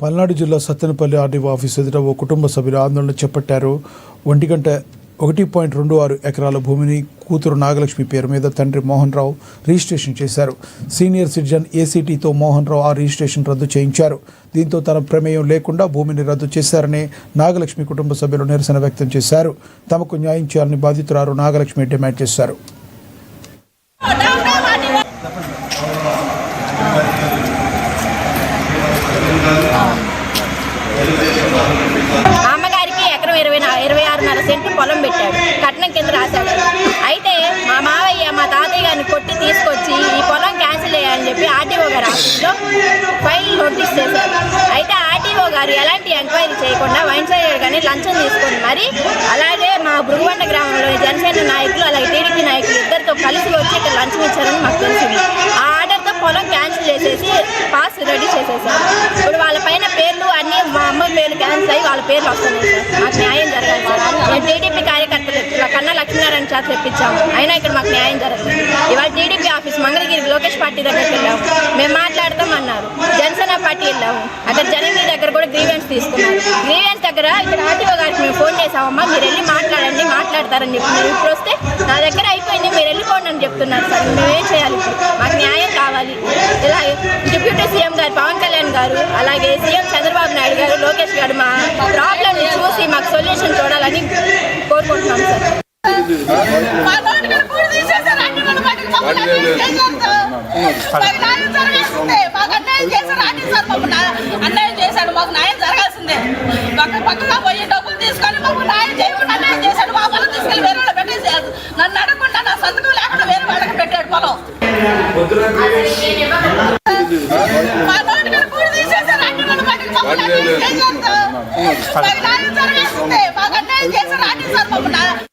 పల్నాడు జిల్లా Sattenapalli RDO office ఎదుట ఓ కుటుంబ సభ్యులు ఆందోళన చేపట్టారు. 1.26 ఎకరాల భూమిని కూతురు నాగలక్ష్మి పేరు మీద తండ్రి మోహన్ రావు రిజిస్ట్రేషన్ చేశారు. సీనియర్ సిటిజన్ ఏసీటీతో మోహన్ రావు ఆ రిజిస్ట్రేషన్ రద్దు చేయించారు. దీంతో తన ప్రమేయం లేకుండా భూమిని రద్దు చేశారని నాగలక్ష్మి కుటుంబ సభ్యులు నిరసన వ్యక్తం చేశారు. తమకు న్యాయం చేయాలని బాధితురాలు నాగలక్ష్మి డిమాండ్ చేశారు. అమ్మగారికి ఎకరం 26.5 సెంట్లు పొలం పెట్టాడు, కట్నం కింద రాశాడు. అయితే మా మావయ్య మా తాతయ్య గారిని కొట్టి తీసుకొచ్చి ఈ పొలం క్యాన్సిల్ చేయాలని చెప్పి ఆర్టీఓ గారి ఆఫీస్లో ఫైల్ నోటీస్ చేశారు. అయితే ఆర్టీఓ గారు ఎలాంటి ఎంక్వైరీ చేయకుండా వైన్ సైడ్ కానీ లంచం తీసుకొని మరి అలాగే మా బృగువండ గ్రామంలోని జనసేన నాయకులు అలాగే టీడీపీ నాయకులు ఇద్దరితో కలిసి వచ్చి ఇక్కడ లంచం ఇచ్చారని మాకు తెలిసింది. ఆ ఆర్డర్తో పొలం క్యాన్సిల్ చేసేసి పాస్ రెడీ చేసేసారు. ఇప్పుడు వాళ్ళ పైన పేర్లు అన్నీ మా అమ్మ పేర్లు క్యాన్సిల్ అయ్యి వాళ్ళ పేర్లు వస్తున్నాయి సార్. మాకు న్యాయం జరగాలి సార్. మేము టీడీపీ కార్యకర్తలు కన్నా లక్ష్మీనారాయణ చేత తెప్పించాము, అయినా ఇక్కడ మాకు న్యాయం జరగలేదు. ఇవాళ TDP office Mangalagiri Lokesh party దగ్గరికి వెళ్ళాము, మేము మాట్లాడతామన్నారు. జనసేన పార్టీ వెళ్ళాము, అక్కడ జనగిరి దగ్గర కూడా గ్రీవెన్స్ తీసుకున్నారు. గ్రీవెన్స్ దగ్గర ఇక్కడ ఆర్టీఓ గారికి మేము ఫోన్ చేసామమ్మా, మీరు వెళ్ళి మాట్లాడండి మాట్లాడతారని చెప్పి మీరు ఇప్పుడు వస్తే నా దగ్గర అయిపోయింది మీరు వెళ్ళిపోండి అని చెప్తున్నారు సార్. మేమేం చేయాలి? ఇప్పుడు మాకు న్యాయం కావాలి. ఇలా డిప్యూటీ సీఎం గారు పవన్ కళ్యాణ్ గారు అలాగే సీఎం చంద్రబాబు నాయుడు గారు లోకేష్ గారు మా ప్రాబ్లమ్ని చూసి మాకు సొల్యూషన్ చూడాలని కోరుకుంటున్నాం సార్. అన్యాయం చేశాడు, మాకు న్యాయం జరగాల్సిందే. పక్కగా పోయి డబ్బులు తీసుకొని మాకు న్యాయం చేయకుండా అన్యాయం చేశాడు. మా పొలం తీసుకెళ్ళి వేరే వాళ్ళు పెట్టేసి నన్ను అడగకుండా నా సంతకం లేకుండా వేరే వాళ్ళకి పెట్టాడు పొలం. మా నోటి మీద కూడి తీసేశారు. మాకు న్యాయం జరగాల్సిందే. మాకు అన్యాయం చేశారు.